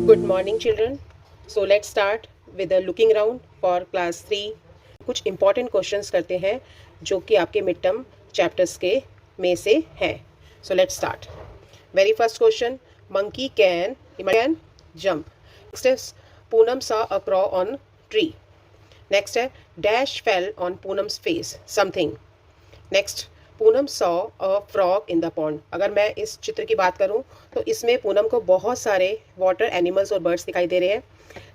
Good morning children. So let's start with a looking round for class 3. कुछ important questions करते हैं जो कि आपके मिड टर्म चैप्टर्स के में से हैं. So let's start. Very first question. Monkey can jump. Next is Poonam saw a crow on tree. Next है Dash fell on Poonam's face. Something. Next Poonam saw a frog in the pond. अगर मैं इस चित्र की बात करूं तो इसमें पूनम को बहुत सारे वाटर एनिमल्स और बर्ड्स दिखाई दे रहे हैं,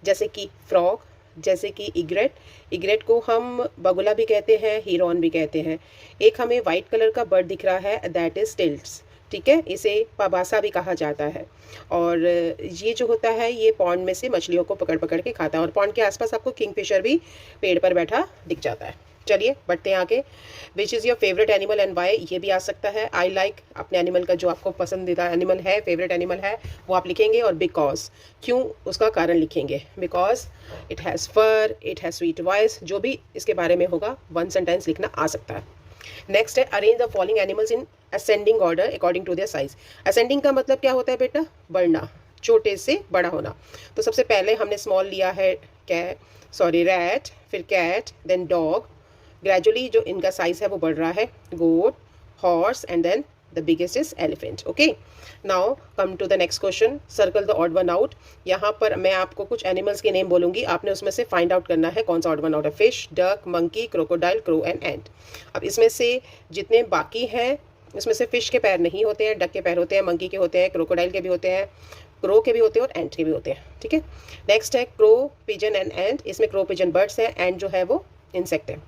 जैसे कि फ्रॉग, जैसे कि इग्रेट को हम बगुला भी कहते हैं, हीरोन भी कहते हैं. एक हमें वाइट कलर का बर्ड दिख रहा है, दैट इज टिल्ट्स. ठीक है, इसे पाबासा भी कहा जाता है. और ये जो होता है ये पॉन्ड में से मछलियों को पकड़ पकड़ के खाता है. और पॉन्ड के आसपास आपको किंगफिशर भी पेड़ पर बैठा दिख जाता है. चलिए बढ़ते हैं आगे. Which is your favourite animal and why, ये भी आ सकता है. आई लाइक अपने एनिमल का जो आपको पसंदीदा एनिमल है, फेवरेट एनिमल है, वो आप लिखेंगे. और बिकॉज, क्यों, उसका कारण लिखेंगे. Because it has fur, it has sweet voice, जो भी इसके बारे में होगा वन सेंटेंस लिखना आ सकता है. नेक्स्ट है arrange the following animals in ascending order according to their size. Ascending का मतलब क्या होता है बेटा? बढ़ना, छोटे से बड़ा होना. तो सबसे पहले हमने स्मॉल लिया है रैट, फिर कैट, देन डॉग. ग्रेजुअली जो इनका साइज है वो बढ़ रहा है. Goat, horse and then the biggest is elephant. Okay, now come to the next question. Circle the odd one out. यहाँ पर मैं आपको कुछ एनिमल्स के नेम बोलूंगी, आपने उसमें से फाइंड आउट करना है कौन सा ऑड वन आउट है. Fish, duck, monkey, crocodile, crow and एंट. अब इसमें से जितने बाकी हैं इसमें से फिश के पैर नहीं होते हैं, डक के पैर होते हैं, मंकी के होते हैं, क्रोकोडाइल के भी होते हैं, क्रो के भी होते हैं और एंट के भी होते हैं. ठीक है, नेक्स्ट है क्रो, पिजन एंड एंट. इसमें क्रो, पिजन बर्ड्स हैं, एंट जो है वो इंसेक्ट है.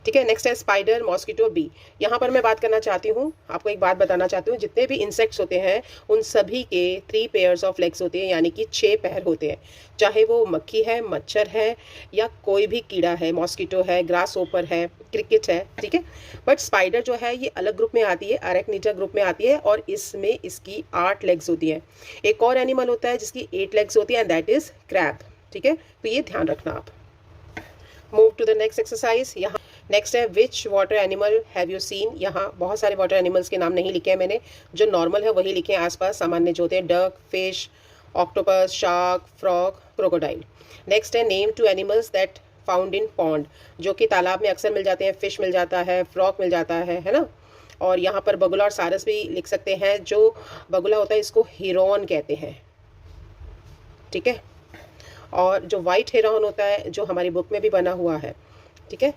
ठीक है, नेक्स्ट है स्पाइडर, मॉस्किटो, बी. यहाँ पर मैं बात करना चाहती हूँ, आपको एक बात बताना चाहती हूँ. जितने भी इंसेक्ट्स होते हैं उन सभी के 3 पेयर्स ऑफ लेग्स होते हैं, यानी कि 6 पैर होते हैं. चाहे वो मक्खी है, मच्छर है, या कोई भी कीड़ा है, मॉस्किटो है, ग्रास ओपर है, क्रिकेट है. ठीक है, बट स्पाइडर जो है ये अलग ग्रुप में आती है, अरेक्निटा ग्रुप में आती है, और इसमें इसकी 8 लेग्स होती हैं. एक और एनिमल होता है जिसकी 8 लेग्स होती है एंड दैट इज क्रैब. ठीक है, तो ये ध्यान रखना आप. Move to the next exercise. यहाँ नेक्स्ट है which water animal have you seen. यहाँ बहुत सारे वाटर एनिमल्स के नाम नहीं लिखे हैं मैंने, जो नॉर्मल है वही लिखे हैं आसपास सामान्य जो होते हैं. Duck, fish, octopus, shark, frog, crocodile. Next है name two animals that found in pond, जो कि तालाब में अक्सर मिल जाते हैं. फिश मिल जाता है, फ्रॉग मिल जाता है ना. और यहाँ पर बगुला और सारस भी लिख सकते हैं. जो बगुला होता है इसको हिरोन कहते हैं. ठीक है, और जो वाइट हेरोन होता है जो हमारी बुक में भी बना हुआ है. ठीक है,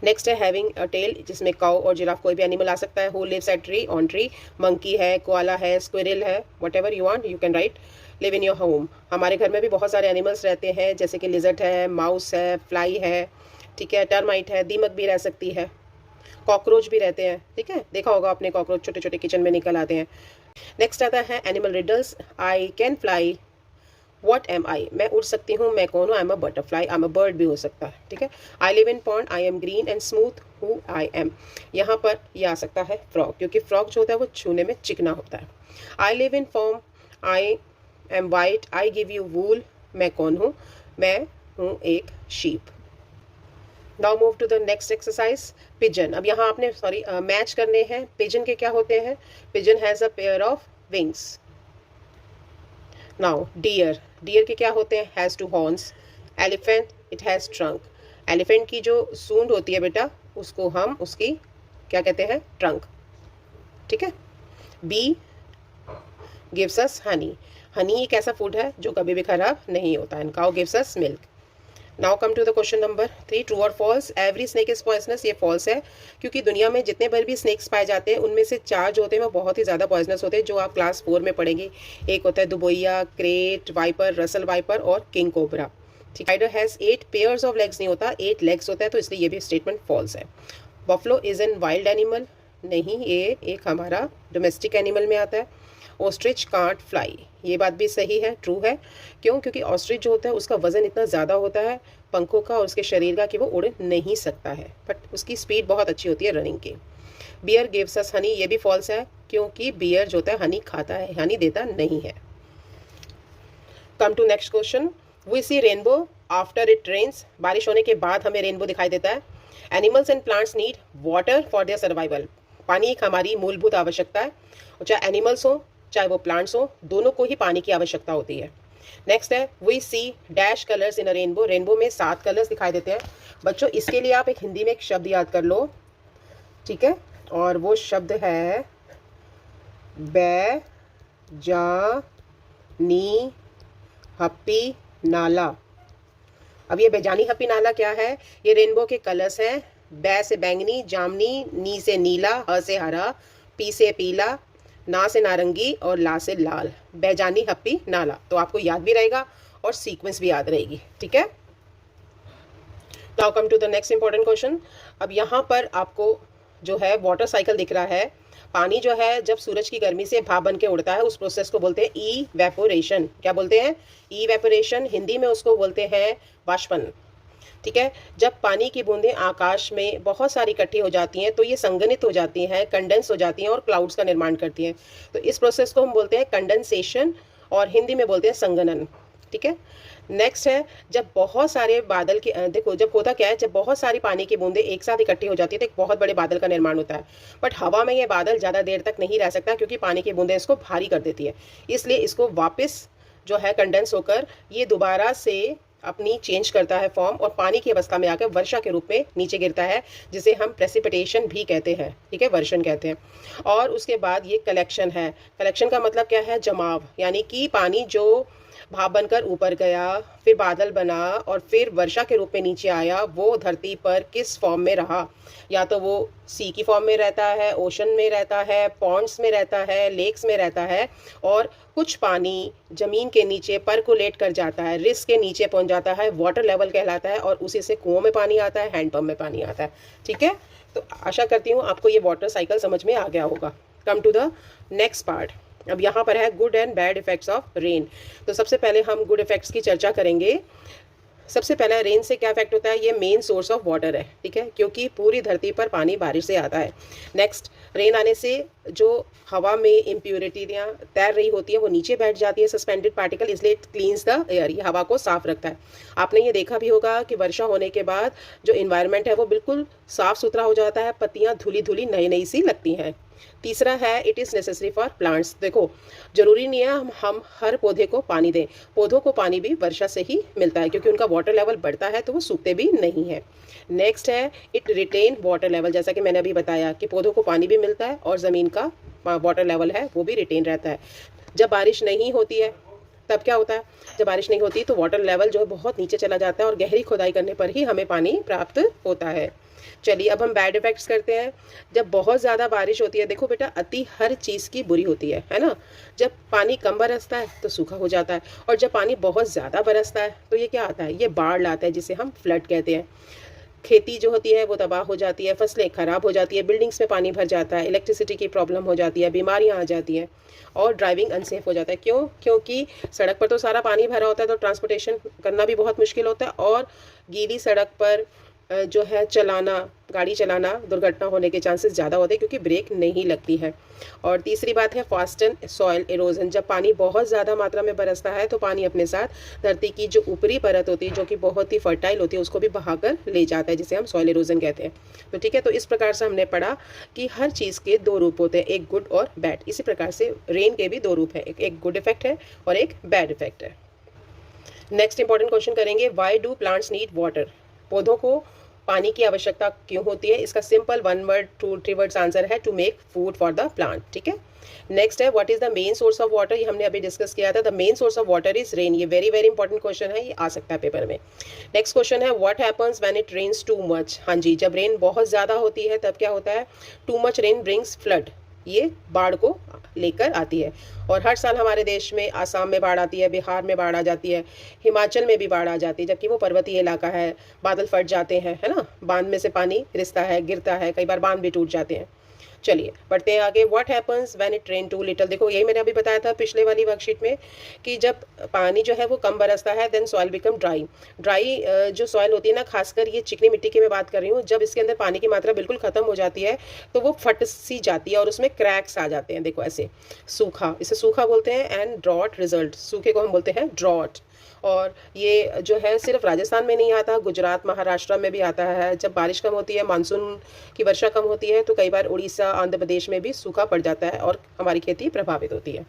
नेक्स्ट है हैविंग अ टेल, जिसमें काउ और जिराफ कोई भी एनिमल आ सकता है. Who lives at tree, on tree. Monkey है, कोआला है, स्क्विरल है, whatever you want you can write. Live in your home. हमारे घर में भी बहुत सारे एनिमल्स रहते हैं, जैसे कि लिजर्ट है, माउस है, फ्लाई है. ठीक है, टर्माइट है, दीमक भी रह सकती है, कॉकरोच भी रहते हैं. ठीक है, देखा होगा आपने कॉकरोच छोटे छोटे किचन में निकल आते हैं. नेक्स्ट आता है animal riddles. I can fly, what am I, मैं उड़ सकती हूँ, मैं कौन हूँ. I am a butterfly, I am a bird भी हो सकता है. ठीक है, I live in pond, I am green and smooth, who I am. यहाँ पर यह आ सकता है फ्रॉग, क्योंकि फ्रॉग जो होता है वो छूने में चिकना होता है. I live in farm, I am white, I give you wool, मैं कौन हूँ, मैं हूँ एक sheep. Now move to the next exercise. Pigeon. अब यहाँ आपने मैच करने हैं. पिजन के क्या होते हैं? Pigeon has a pair of wings. Now deer. Deer के क्या होते हैं? Has 2 horns. Elephant, it has trunk. Elephant की जो सूंड होती है बेटा उसको हम उसकी क्या कहते हैं? ट्रंक. ठीक है. Bee gives us honey. Honey एक ऐसा फूड है जो कभी भी खराब नहीं होता. And cow gives us milk. Now come to the question number 3. True और false. Every snake is poisonous. ये फॉल्स है, क्योंकि दुनिया में जितने भर भी स्नेक्स पाए जाते हैं उनमें से 4 जो होते हैं वो बहुत ही ज़्यादा पॉइजनस होते हैं, जो आप क्लास 4 में पढ़ेंगे. एक होता है दुबोइया, क्रेट वाइपर, रसल वाइपर और किंग कोबरा. ठीक. Spider has 8 pairs of legs नहीं होता, 8 लेग्स होता है, तो इसलिए ये भी स्टेटमेंट फॉल्स है. Buffalo is an wild animal. नहीं, ये एक हमारा डोमेस्टिक एनिमल में आता है. Ostrich can't fly. ये बात भी सही है, ट्रू है. क्यों? क्योंकि ऑस्ट्रिच जो होता है उसका वजन इतना ज़्यादा होता है पंखों का और उसके शरीर का कि वो उड़ नहीं सकता है, बट उसकी स्पीड बहुत अच्छी होती है रनिंग की. Bear gives us honey. ये भी फॉल्स है, क्योंकि बियर जो होता है हनी खाता है, हनी देता नहीं है. Come to next question. We see rainbow after it rains. बारिश होने के बाद हमें रेनबो दिखाई देता है. Animals and plants need water for their survival. पानी एक हमारी मूलभूत आवश्यकता है, चाहे एनिमल्स हो चाहे वो प्लांट्स हो, दोनों को ही पानी की आवश्यकता होती है। नेक्स्ट है we see dash colours in a rainbow. Rainbow में 7 कलर्स दिखाई देते हैं। बच्चों इसके लिए आप एक हिंदी में एक शब्द याद कर लो, ठीक है, और वो शब्द है बेजानी हप्पी नाला। अब ये बेजानी हप्पी नाला क्या है? ये रेनबो के कलर्स हैं। बै से बैंगनी, जामनी, नी से नीला, ह से हरा, पी से पीला, ना से नारंगी और ला से लाल। बेजानी हप्पी नाला। तो आपको याद भी रहेगा और सीक्वेंस भी याद रहेगी, ठीक है। Now come to the next important question. अब यहाँ पर आपको जो है वाटर साइकिल दिख रहा है। पानी जो है जब सूरज की गर्मी से भाप बन के उड़ता है, उस प्रोसेस को बोलते हैं इवेपोरेशन। क्या बोलते हैं? इवेपोरेशन। हिंदी में उसको बोलते हैं वाष्पन, ठीक है। जब पानी की बूंदें आकाश में बहुत सारी इकट्ठी हो जाती हैं तो ये संघनित हो जाती हैं, कंडेंस हो जाती हैं और क्लाउड्स का निर्माण करती हैं। तो इस प्रोसेस को हम बोलते हैं कंडेंसेशन और हिंदी में बोलते हैं संघनन, ठीक है। नेक्स्ट है जब बहुत सारे बादल के देखो जब होता क्या है, जब बहुत सारी पानी की बूंदें एक साथ इकट्ठी हो जाती है तो एक बहुत बड़े बादल का निर्माण होता है। बट हवा में ये बादल ज़्यादा देर तक नहीं रह सकता क्योंकि पानी की बूंदें इसको भारी कर देती है। इसलिए इसको वापस जो है कंडेंस होकर ये दोबारा से अपनी चेंज करता है फॉर्म और पानी की अवस्था में आकर वर्षा के रूप में नीचे गिरता है, जिसे हम प्रेसिपिटेशन भी कहते हैं, ठीक है, वर्षण कहते हैं। और उसके बाद ये कलेक्शन है। कलेक्शन का मतलब क्या है? जमाव, यानी कि पानी जो भाप बनकर ऊपर गया, फिर बादल बना और फिर वर्षा के रूप में नीचे आया, वो धरती पर किस फॉर्म में रहा? या तो वो सी की फॉर्म में रहता है, ओशन में रहता है, पॉन्ड्स में रहता है, लेक्स में रहता है, और कुछ पानी जमीन के नीचे परकोलेट कर जाता है, रिस के नीचे पहुंच जाता है, वाटर लेवल कहलाता है, और उसी से कुओं में पानी आता है, हैंडपंप में पानी आता है, ठीक है। तो आशा करती हूँ आपको ये वाटर साइकिल समझ में आ गया होगा। Come to the next part. अब यहाँ पर है good and bad effects of rain. तो सबसे पहले हम गुड इफेक्ट्स की चर्चा करेंगे। सबसे पहला, रेन से क्या इफेक्ट होता है? ये मेन सोर्स ऑफ वाटर है, ठीक है, क्योंकि पूरी धरती पर पानी बारिश से आता है। नेक्स्ट, रेन आने से जो हवा में इम्प्योरिटियाँ तैर रही होती है वो नीचे बैठ जाती है, सस्पेंडेड पार्टिकल, इसलिए इट क्लीन्स द एयर, ये हवा को साफ रखता है। आपने ये देखा भी होगा कि वर्षा होने के बाद जो इन्वायरमेंट है वो बिल्कुल साफ सुथरा हो जाता है, पत्तियाँ धुली धुली नई नई सी लगती हैं। तीसरा है it is necessary for plants. देखो जरूरी नहीं है हम हर पौधे को पानी दें, पौधों को पानी भी वर्षा से ही मिलता है क्योंकि उनका वाटर लेवल बढ़ता है तो वो सूखते भी नहीं है। नेक्स्ट है इट रिटेन वाटर लेवल। जैसा कि मैंने अभी बताया कि पौधों को पानी भी मिलता है और ज़मीन का वाटर लेवल है वो भी रिटेन रहता है। जब बारिश नहीं होती है तब क्या होता है? जब बारिश नहीं होती तो वाटर लेवल जो है बहुत नीचे चला जाता है और गहरी खुदाई करने पर ही हमें पानी प्राप्त होता है। चलिए अब हम बैड इफेक्ट्स करते हैं। जब बहुत ज़्यादा बारिश होती है, देखो बेटा अति हर चीज़ की बुरी होती है ना। जब पानी कम बरसता है तो सूखा हो जाता है, और जब पानी बहुत ज़्यादा बरसता है तो ये क्या आता है? ये बाढ़ लाता है, जिसे हम फ्लड कहते हैं। खेती जो होती है वो तबाह हो जाती है, फसलें खराब हो जाती है, बिल्डिंग्स में पानी भर जाता है, इलेक्ट्रिसिटी की प्रॉब्लम हो जाती है, बीमारियां आ जाती हैं और ड्राइविंग अनसेफ हो जाता है। क्यों? क्योंकि सड़क पर तो सारा पानी भरा होता है तो ट्रांसपोर्टेशन करना भी बहुत मुश्किल होता है, और गीली सड़क पर जो है गाड़ी चलाना दुर्घटना होने के चांसेस ज़्यादा होते हैं क्योंकि ब्रेक नहीं लगती है। और तीसरी बात है फास्टन सॉइल इरोजन। जब पानी बहुत ज़्यादा मात्रा में बरसता है तो पानी अपने साथ धरती की जो ऊपरी परत होती है जो कि बहुत ही फर्टाइल होती है उसको भी बहाकर ले जाता है, जिसे हम सॉइल इरोजन कहते हैं। तो ठीक है, तो इस प्रकार से हमने पढ़ा कि हर चीज़ के दो रूप होते हैं, एक गुड और बैड। इसी प्रकार से रेन के भी दो रूप हैं, एक गुड इफेक्ट है और एक बैड इफेक्ट है। नेक्स्ट इंपॉर्टेंट क्वेश्चन करेंगे, why do plants need water. पौधों को पानी की आवश्यकता क्यों होती है? इसका सिंपल 1 वर्ड 2 3 वर्ड्स आंसर है, to make food for the plant. ठीक है। नेक्स्ट है what is the main source of water. ये हमने अभी डिस्कस किया था। The main source of water is rain. ये वेरी वेरी इंपॉर्टेंट क्वेश्चन है, ये आ सकता है पेपर में। नेक्स्ट क्वेश्चन है what happens when it rains too much. हाँ जी, जब रेन बहुत ज़्यादा होती है तब क्या होता है? Too much rain brings flood. ये बाढ़ को लेकर आती है, और हर साल हमारे देश में आसाम में बाढ़ आती है, बिहार में बाढ़ आ जाती है, हिमाचल में भी बाढ़ आ जाती है, जबकि वो पर्वतीय इलाका है। बादल फट जाते हैं, है ना, बांध में से पानी रिसता है, गिरता है, कई बार बांध भी टूट जाते हैं। चलिए बढ़ते हैं आगे। What happens when it rain too little. देखो यही मैंने अभी बताया था पिछले वाली वर्कशीट में कि जब पानी जो है वो कम बरसता है देन सॉइल बिकम ड्राई जो सॉइल होती है ना, खासकर ये चिकनी मिट्टी की मैं बात कर रही हूँ, जब इसके अंदर पानी की मात्रा बिल्कुल खत्म हो जाती है तो वो फट सी जाती है और उसमें क्रैक्स आ जाते हैं। देखो ऐसे सूखा, इसे सूखा बोलते हैं। एंड ड्रॉट रिजल्ट, सूखे को हम बोलते हैं ड्रॉट। और ये जो है सिर्फ राजस्थान में नहीं आता, गुजरात महाराष्ट्र में भी आता है। जब बारिश कम होती है, मानसून की वर्षा कम होती है तो कई बार उड़ीसा आंध्र प्रदेश में भी सूखा पड़ जाता है और हमारी खेती प्रभावित होती है।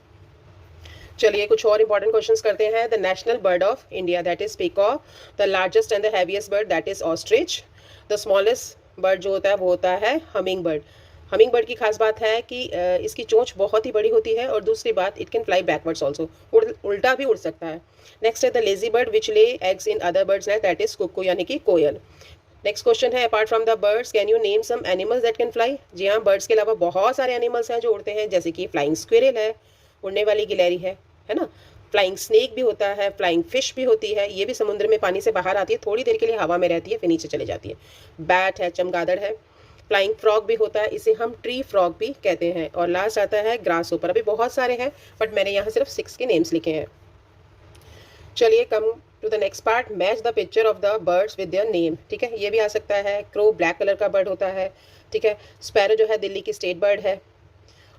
चलिए कुछ और इंपॉर्टेंट क्वेश्चंस करते हैं. The national bird of India that is peacock. The largest and the heaviest bird that is ostrich. The smallest bird जो होता है वो होता है हमिंग बर्ड. हमिंग बर्ड की खास बात है कि इसकी चोंच बहुत ही बड़ी होती है और दूसरी बात it can fly backwards also, उल्टा भी उड़ सकता है. नेक्स्ट है the lazy bird which lay eggs in other birds nest that is cuckoo यानी कि कोयल. नेक्स्ट क्वेश्चन है apart from the birds can you name some animals that can fly. जी हाँ, बर्ड्स के अलावा बहुत सारे एनिमल्स हैं जो उड़ते हैं, जैसे कि फ्लाइंग स्क्विरल है, उड़ने वाली गिलहरी है ना. फ्लाइंग स्नेक भी होता है, फ्लाइंग फिश भी होती है, ये भी समुद्र में पानी से बाहर आती है, थोड़ी देर के लिए हवा में रहती है फिर नीचे चले जाती है. बैट है, चमगादड़ है. फ्लाइंग फ्रॉग भी होता है, इसे हम ट्री फ्रॉग भी कहते हैं. और लास्ट आता है ग्रास ऊपर. अभी बहुत सारे हैं बट मैंने यहाँ सिर्फ 6 के नेम्स लिखे हैं. चलिए come to the next part. Match the picture of the birds with their name. ठीक है, ये भी आ सकता है. क्रो ब्लैक कलर का बर्ड होता है. ठीक है, स्पैरो जो है दिल्ली की स्टेट बर्ड है.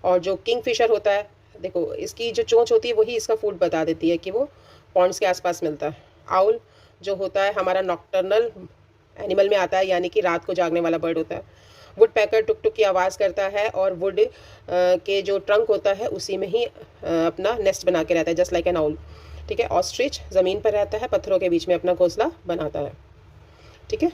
और जो किंग फिशर होता है, देखो इसकी जो चोंच होती है वही इसका फूड बता देती है कि वो पॉन्ड्स के आसपास मिलता है. आउल जो होता है हमारा नॉक्टर्नल एनिमल में आता है, यानी कि रात को जागने वाला बर्ड होता है. वुड पैकर टुक टुक की आवाज़ करता है और वुड के जो ट्रंक होता है उसी में ही अपना नेस्ट बना के रहता है, जस्ट लाइक एन आउल. ठीक है, ऑस्ट्रिच ज़मीन पर रहता है, पत्थरों के बीच में अपना घोंसला बनाता है. ठीक है,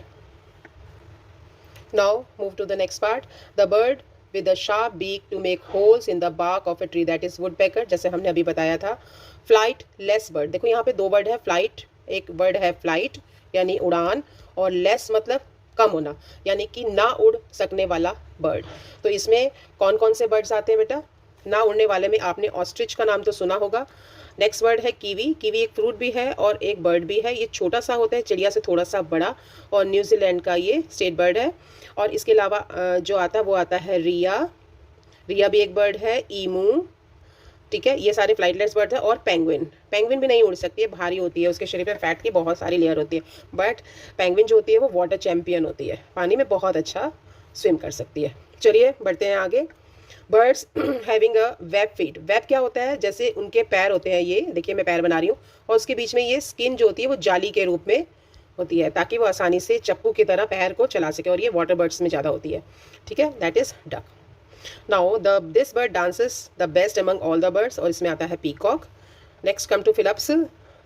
now move to the next part. The bird with a sharp beak to make holes in the bark of a tree that is woodpecker, जैसे हमने अभी बताया था. flightless bird, देखो यहाँ पे 2 वर्ड है. फ्लाइट एक वर्ड है फ्लाइट यानी उड़ान, और लेस मतलब कम होना यानी कि ना उड़ सकने वाला बर्ड. तो इसमें कौन कौन से बर्ड्स आते हैं बेटा? ना उड़ने वाले में आपने ऑस्ट्रिच का नाम तो सुना होगा. नेक्स्ट वर्ड है कीवी. कीवी एक फ्रूट भी है और एक बर्ड भी है. ये छोटा सा होता है, चिड़िया से थोड़ा सा बड़ा, और न्यूजीलैंड का ये स्टेट बर्ड है. और इसके अलावा जो आता है वो आता है रिया. रिया भी एक बर्ड है. ईमू. ठीक है, ये सारे फ्लाइटलेस बर्ड है. और पेंगुइन. पेंगुइन भी नहीं उड़ सकती है, भारी होती है, उसके शरीर पर फैट की बहुत सारी लेयर होती है. बट पेंगुइन जो होती है वो वाटर चैम्पियन होती है, पानी में बहुत अच्छा स्विम कर सकती है. चलिए बढ़ते हैं आगे. Birds having a web feet. Web क्या होता है? जैसे उनके पैर होते हैं, ये देखिए मैं पैर बना रही हूँ, और उसके बीच में ये स्किन जो होती है वो जाली के रूप में होती है ताकि वो आसानी से चप्पू की तरह पैर को चला सके, और ये वाटर बर्ड्स में ज़्यादा होती है. ठीक है, that is duck. Now this bird dances the best among all the birds, और इसमें आता है peacock. Next come to flippers.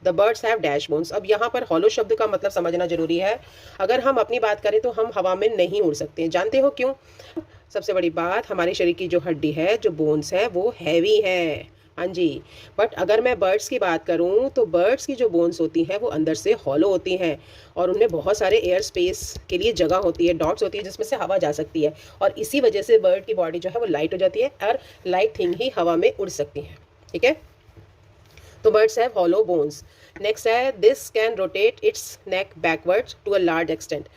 The birds have dash bones. अब यहाँ पर हॉलो शब्द का मतलब समझना जरूरी है. अगर हम अपनी बात करें तो हम हवा में नहीं उड़ सकते. जानते हो क्यों? सबसे बड़ी बात, हमारे शरीर की जो हड्डी है, जो बोन्स है, वो हैवी है. हाँ जी. बट अगर मैं बर्ड्स की बात करूँ तो बर्ड्स की जो बोन्स होती हैं वो अंदर से हॉलो होती हैं, और उनमें बहुत सारे एयर स्पेस के लिए जगह होती है, डॉट्स होती है जिसमें से हवा जा सकती है, और इसी वजह से बर्ड की बॉडी जो है वो लाइट हो जाती है, और लाइट थिंग ही हवा में उड़ सकती है. ठीक है, तो birds have hollow bones. Next है this can rotate its neck backwards to a large extent.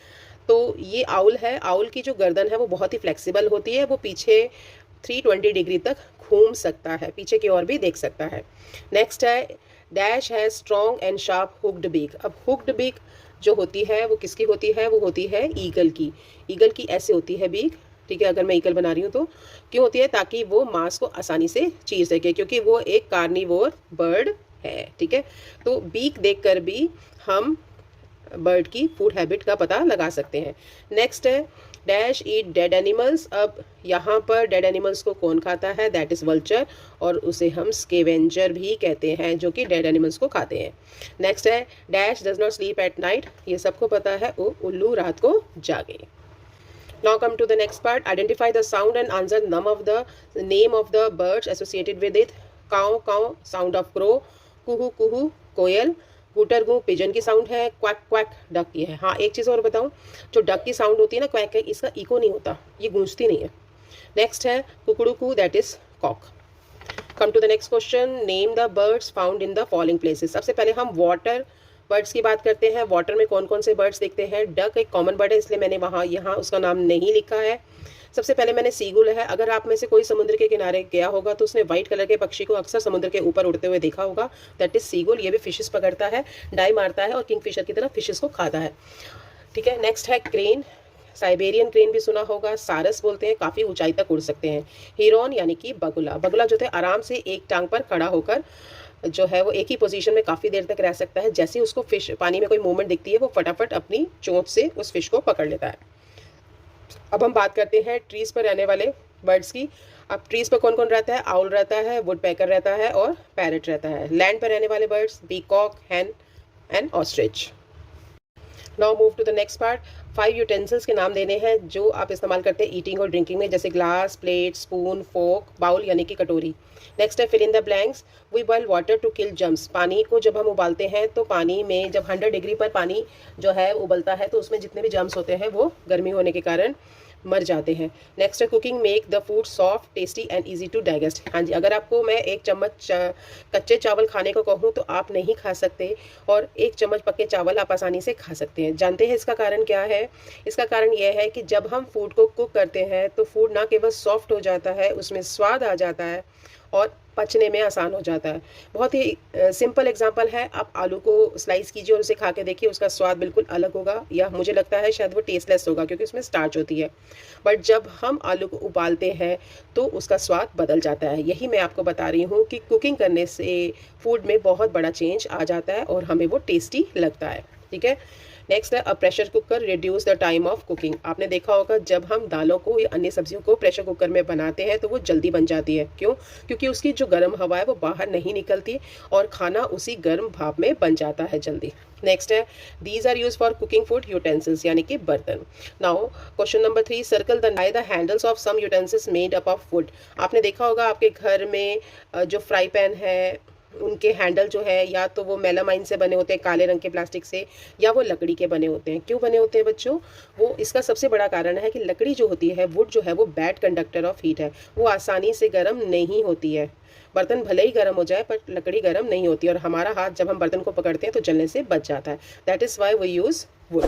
तो ये आउल है. आउल की जो गर्दन है वो बहुत ही फ्लेक्सिबल होती है, वो पीछे 320 डिग्री तक घूम सकता है, पीछे की ओर भी देख सकता है. नेक्स्ट है डैश है strong and sharp hooked beak. अब हुक्ड बीक जो होती है वो किसकी होती है? वो होती है ईगल की. ईगल की ऐसे होती है बीक. ठीक है, अगर मैं ईगल बना रही हूँ तो क्यों होती है? ताकि वो मांस को आसानी से चीर सके, क्योंकि वो एक कार्निवोर बर्ड है. ठीक है, तो बीक देखकर भी हम बर्ड की फूड हैबिट का पता लगा सकते हैं. नेक्स्ट है डैश ईट डेड एनिमल्स. अब यहाँ पर डेड एनिमल्स को कौन खाता है? दैट इज़ वल्चर, और उसे हम स्केवेंजर भी कहते हैं, जो कि डेड एनिमल्स को खाते हैं. नेक्स्ट है dash does not sleep at night. ये सबको पता है, वो उल्लू रात को जागे. Now come to the next part. Identify the sound and answer the name of the birds associated with it. Cow, cow, sound of crow. कुहू कुहू कोयल. हूटर गू पिजन की साउंड है. क्वैक क्वैक डक की है. हाँ, एक चीज़ और बताऊँ, जो डक की साउंड होती है ना, क्वैक है, इसका इको नहीं होता, ये गूंजती नहीं है. नेक्स्ट है कुकड़ू that is cock. Come to the next question. Name the birds found in the following places. सबसे पहले हम वाटर बर्ड्स की बात करते हैं. वाटर में कौन कौन से बर्ड्स देखते हैं? डक एक कॉमन बर्ड है, इसलिए मैंने यहाँ उसका नाम नहीं लिखा है. सबसे पहले मैंने सीगुल है. अगर आप में से कोई समुद्र के किनारे गया होगा तो उसने व्हाइट कलर के पक्षी को अक्सर समुद्र के ऊपर उड़ते हुए देखा होगा. That is seagull. ये भी फिशेस पकड़ता है, डाई मारता है, और किंगफिशर की तरह फिशेस को खाता है. ठीक है, नेक्स्ट है क्रेन. साइबेरियन क्रेन भी सुना होगा. सारस बोलते हैं, काफ़ी ऊंचाई तक उड़ सकते हैं. हीरोन यानी कि बगुला. बगुला जो है आराम से एक टांग पर खड़ा होकर जो है वो एक ही पोजीशन में काफ़ी देर तक रह सकता है. जैसे ही उसको फिश पानी में कोई मूवमेंट दिखती है वो फटाफट अपनी चोंच से उस फिश को पकड़ लेता है. अब हम बात करते हैं ट्रीज़ पर रहने वाले बर्ड्स की. अब ट्रीज पर कौन कौन रहता है? आउल रहता है, वुड पैकर रहता है और पैरट रहता है। लैंड पर रहने वाले birds peacock, hen and ostrich. Now move to the next part. 5 utensils के नाम देने हैं जो आप इस्तेमाल करते हैं ईटिंग और ड्रिंकिंग में, जैसे glass, plate, spoon, fork, bowl यानी कि कटोरी। नेक्स्ट है fill in the blanks. We boil water to kill germs. पानी को जब हम उबालते हैं तो पानी में जब 100 डिग्री पर पानी जो है उबलता है तो उसमें जितने भी जर्म्स होते हैं वो गर्मी होने के कारण मर जाते हैं। नेक्स्ट है cooking make the food soft, tasty and easy to digest. हाँ जी, अगर आपको मैं 1 चम्मच कच्चे चावल खाने को कहूँ तो आप नहीं खा सकते, और 1 चम्मच पके चावल आप आसानी से खा सकते हैं। जानते हैं इसका कारण क्या है? इसका कारण यह है कि जब हम फूड को कुक करते हैं तो फूड ना केवल सॉफ्ट हो जाता है, उसमें स्वाद आ जाता है और पचने में आसान हो जाता है। बहुत ही सिंपल एग्जांपल है, आप आलू को स्लाइस कीजिए और उसे खा के देखिए, उसका स्वाद बिल्कुल अलग होगा, या मुझे लगता है शायद वो टेस्टलेस होगा क्योंकि उसमें स्टार्च होती है। बट जब हम आलू को उबालते हैं तो उसका स्वाद बदल जाता है। यही मैं आपको बता रही हूँ कि कुकिंग करने से फूड में बहुत बड़ा चेंज आ जाता है और हमें वो टेस्टी लगता है। ठीक है। नेक्स्ट है a pressure cooker reduce the time of cooking. आपने देखा होगा जब हम दालों को या अन्य सब्जियों को प्रेशर कुकर में बनाते हैं तो वो जल्दी बन जाती है। क्यों? क्योंकि उसकी जो गर्म हवा है वो बाहर नहीं निकलती और खाना उसी गर्म भाप में बन जाता है जल्दी। नेक्स्ट है these are use for cooking food utensils यानी कि बर्तन। Now question number 3, circle the handles of some utensils made up of wood. आपने देखा होगा आपके घर में जो फ्राई पैन है उनके हैंडल जो है या तो वो मेलामाइन से बने होते हैं, काले रंग के प्लास्टिक से, या वो लकड़ी के बने होते हैं। क्यों बने होते हैं बच्चों? वो इसका सबसे बड़ा कारण है कि लकड़ी जो होती है, वुड जो है, वो बैड कंडक्टर ऑफ हीट है, वो आसानी से गर्म नहीं होती है। बर्तन भले ही गर्म हो जाए पर लकड़ी गर्म नहीं होती, और हमारा हाथ जब हम बर्तन को पकड़ते हैं तो जलने से बच जाता है। That is why we use would.